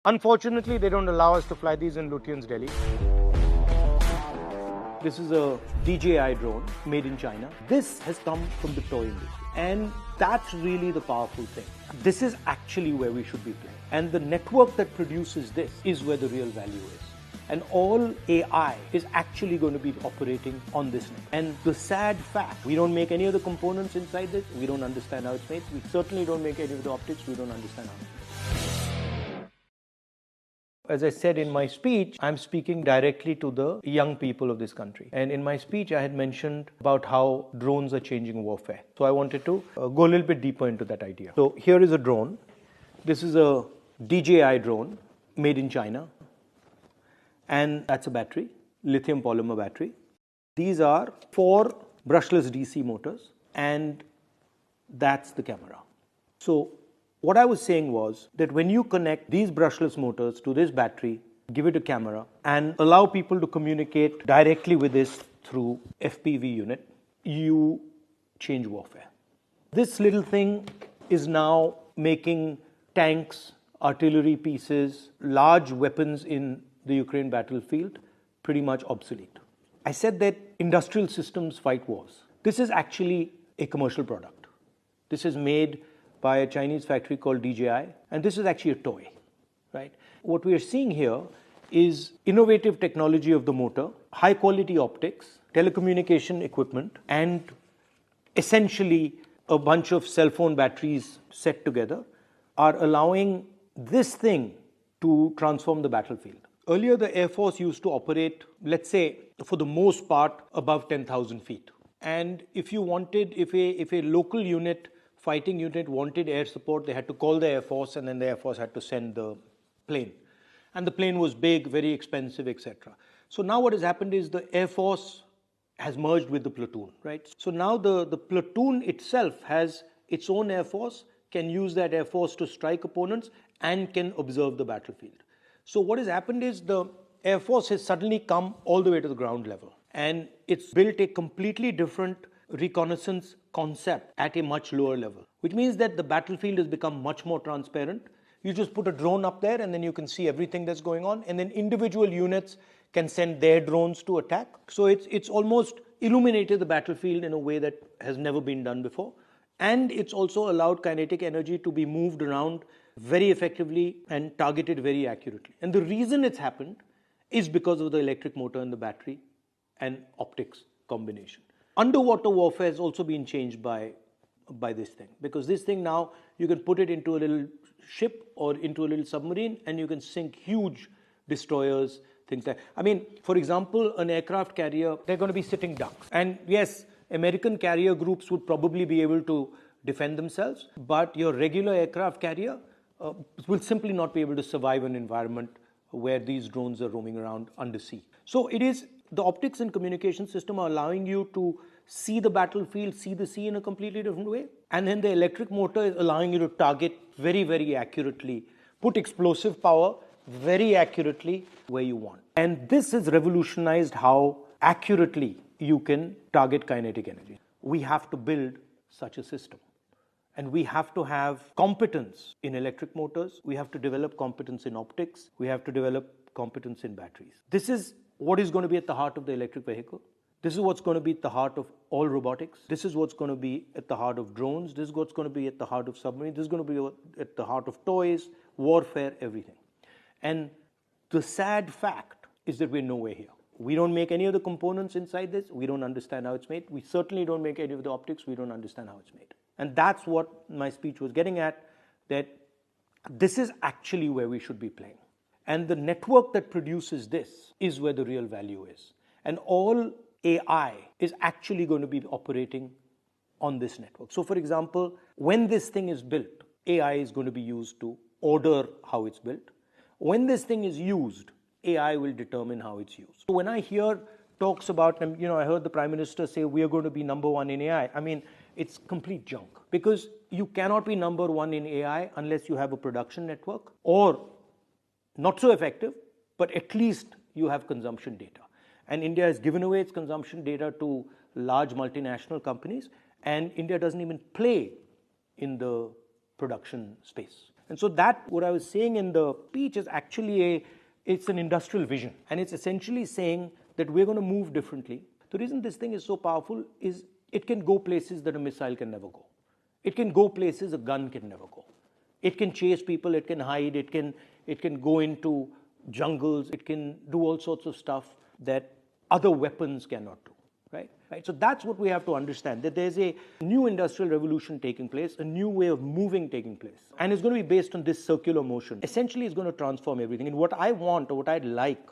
Unfortunately, they don't allow us to fly these in Lutyens, Delhi. This is a DJI drone made in China. This has come from the toy industry. And that's really the powerful thing. This is actually where we should be playing. And the network that produces this is where the real value is. And all AI is actually going to be operating on this network. And the sad fact, we don't make any of the components inside this. We don't understand how it's made. We certainly don't make any of the optics. We don't understand how it's made. As I said in my speech, I'm speaking directly to the young people of this country. And in my speech, I had mentioned about how drones are changing warfare. So I wanted to go a little bit deeper into that idea. So here is a drone. This is a DJI drone made in China. And that's a battery, lithium polymer battery. These are 4 brushless DC motors, and that's the camera. So what I was saying was that when you connect these brushless motors to this battery, give it a camera, and allow people to communicate directly with this through FPV unit, you change warfare. This little thing is now making tanks, artillery pieces, large weapons in the Ukraine battlefield pretty much obsolete. I said that industrial systems fight wars. This is actually a commercial product. This is made by a Chinese factory called DJI, and this is actually a toy, right? What we are seeing here is innovative technology of the motor, high quality optics, telecommunication equipment, and essentially a bunch of cell phone batteries set together are allowing this thing to transform the battlefield. Earlier, the Air Force used to operate, let's say, for the most part, above 10,000 feet. And if you wanted, if a local unit, fighting unit wanted air support, they had to call the Air Force, and then the Air Force had to send the plane. And the plane was big, very expensive, etc. So now what has happened is the Air Force has merged with the platoon, right? So now the platoon itself has its own Air Force, can use that Air Force to strike opponents, and can observe the battlefield. So what has happened is the Air Force has suddenly come all the way to the ground level, and it's built a completely different reconnaissance concept at a much lower level, which means that the battlefield has become much more transparent. You just put a drone up there and then you can see everything that's going on, and then individual units can send their drones to attack. So it's almost illuminated the battlefield in a way that has never been done before. And it's also allowed kinetic energy to be moved around very effectively and targeted very accurately. And the reason it's happened is because of the electric motor and the battery and optics combination. Underwater warfare has also been changed by this thing, because this thing now you can put it into a little ship or into a little submarine and you can sink huge destroyers, things like, I mean, for example, an aircraft carrier, they're going to be sitting ducks. And yes, American carrier groups would probably be able to defend themselves, but your regular aircraft carrier will simply not be able to survive an environment where these drones are roaming around undersea. So it is the optics and communication system are allowing you to see the battlefield, see the sea in a completely different way. And then the electric motor is allowing you to target very, very accurately, put explosive power very accurately where you want. And this has revolutionized how accurately you can target kinetic energy. We have to build such a system. And we have to have competence in electric motors. We have to develop competence in optics. We have to develop competence in batteries. This is what is going to be at the heart of the electric vehicle. This is what's going to be at the heart of all robotics. This is what's going to be at the heart of drones. This is what's going to be at the heart of submarines. This is going to be at the heart of toys, warfare, everything. And the sad fact is that we're nowhere here. We don't make any of the components inside this. We don't understand how it's made. We certainly don't make any of the optics. We don't understand how it's made. And that's what my speech was getting at, that this is actually where we should be playing. And the network that produces this is where the real value is. And all AI is actually going to be operating on this network. So for example, when this thing is built, AI is going to be used to order how it's built. When this thing is used, AI will determine how it's used. So when I hear talks about, I heard the Prime Minister say we are going to be number one in AI. I mean, it's complete junk, because you cannot be number one in AI unless you have a production network, or not so effective, but at least you have consumption data. And India has given away its consumption data to large multinational companies, and India doesn't even play in the production space. And so that, what I was saying in the speech is actually it's an industrial vision. And it's essentially saying that we're going to move differently. The reason this thing is so powerful is it can go places that a missile can never go. It can go places a gun can never go. It can chase people, it can hide, it can go into jungles, it can do all sorts of stuff that other weapons cannot do. Right? So that's what we have to understand, that there's a new industrial revolution taking place, a new way of moving taking place. And it's going to be based on this circular motion. Essentially, it's going to transform everything. And what I want, or what I'd like,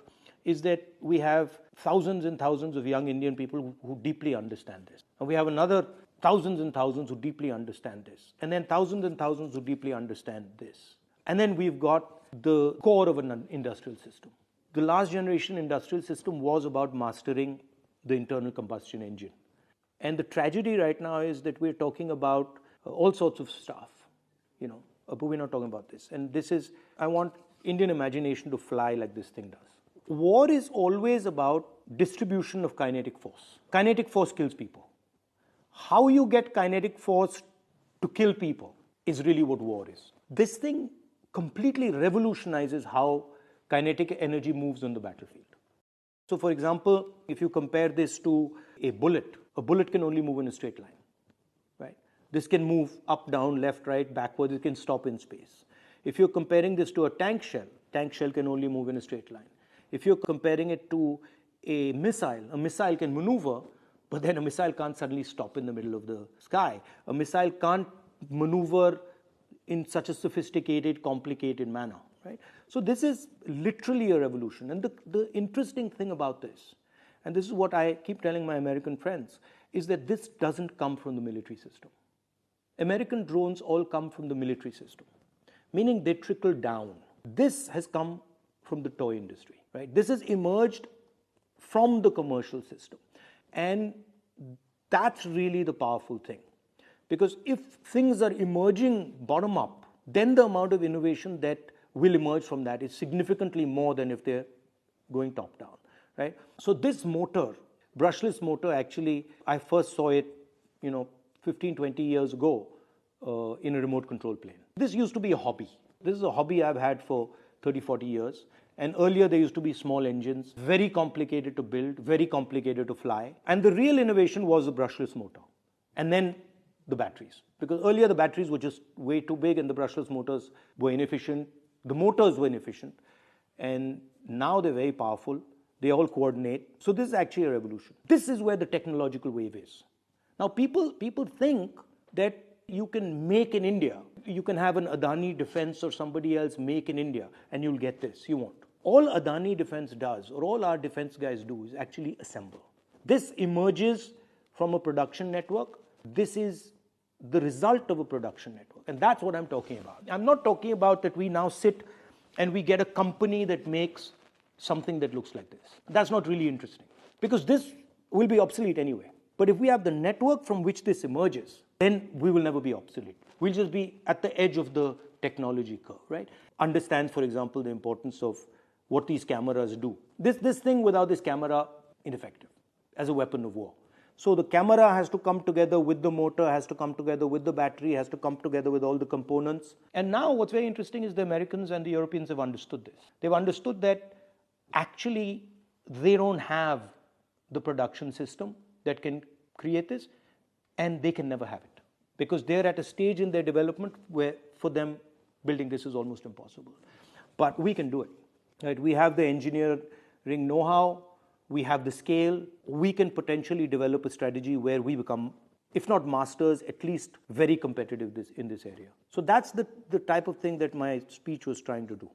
is that we have thousands and thousands of young Indian people who deeply understand this. And we have another thousands and thousands who deeply understand this. And then thousands and thousands who deeply understand this. And then we've got the core of an industrial system. The last generation industrial system was about mastering the internal combustion engine. And the tragedy right now is that we're talking about all sorts of stuff, but we're not talking about this. And this is, I want Indian imagination to fly like this thing does. War is always about distribution of kinetic force. Kinetic force kills people. How you get kinetic force to kill people is really what war is. This thing completely revolutionizes how kinetic energy moves on the battlefield. So, for example, if you compare this to a bullet can only move in a straight line, right? This can move up, down, left, right, backwards. It can stop in space. If you're comparing this to a tank shell can only move in a straight line. If you're comparing it to a missile can maneuver, but then a missile can't suddenly stop in the middle of the sky. A missile can't maneuver in such a sophisticated, complicated manner, right? So this is literally a revolution. And the interesting thing about this, and this is what I keep telling my American friends, is that this doesn't come from the military system. American drones all come from the military system, meaning they trickle down. This has come from the toy industry, right? This has emerged from the commercial system. And that's really the powerful thing. Because if things are emerging bottom up, then the amount of innovation that will emerge from that is significantly more than if they're going top down, right? So this motor, brushless motor, actually, I first saw it, 15, 20 years ago in a remote control plane. This used to be a hobby. This is a hobby I've had for 30, 40 years. And earlier there used to be small engines, very complicated to build, very complicated to fly. And the real innovation was the brushless motor. And then the batteries. Because earlier the batteries were just way too big and the brushless motors were inefficient. The motors were inefficient. And now they're very powerful. They all coordinate. So this is actually a revolution. This is where the technological wave is. Now people think that you can make in India. You can have an Adani Defense or somebody else make in India and you'll get this. You won't. All Adani Defense does, or all our defense guys do, is actually assemble. This emerges from a production network. This is the result of a production network. And that's what I'm talking about. I'm not talking about that we now sit and we get a company that makes something that looks like this. That's not really interesting, because this will be obsolete anyway. But if we have the network from which this emerges, then we will never be obsolete. We'll just be at the edge of the technology curve, right? Understands, for example, the importance of what these cameras do. This thing without this camera, ineffective as a weapon of war. So the camera has to come together with the motor, has to come together with the battery, has to come together with all the components. And now what's very interesting is the Americans and the Europeans have understood this. They've understood that actually they don't have the production system that can create this, and they can never have it, because they're at a stage in their development where for them building this is almost impossible. But we can do it, right? We have the engineering know-how, we have the scale, we can potentially develop a strategy where we become, if not masters, at least very competitive in this area. So that's the type of thing that my speech was trying to do.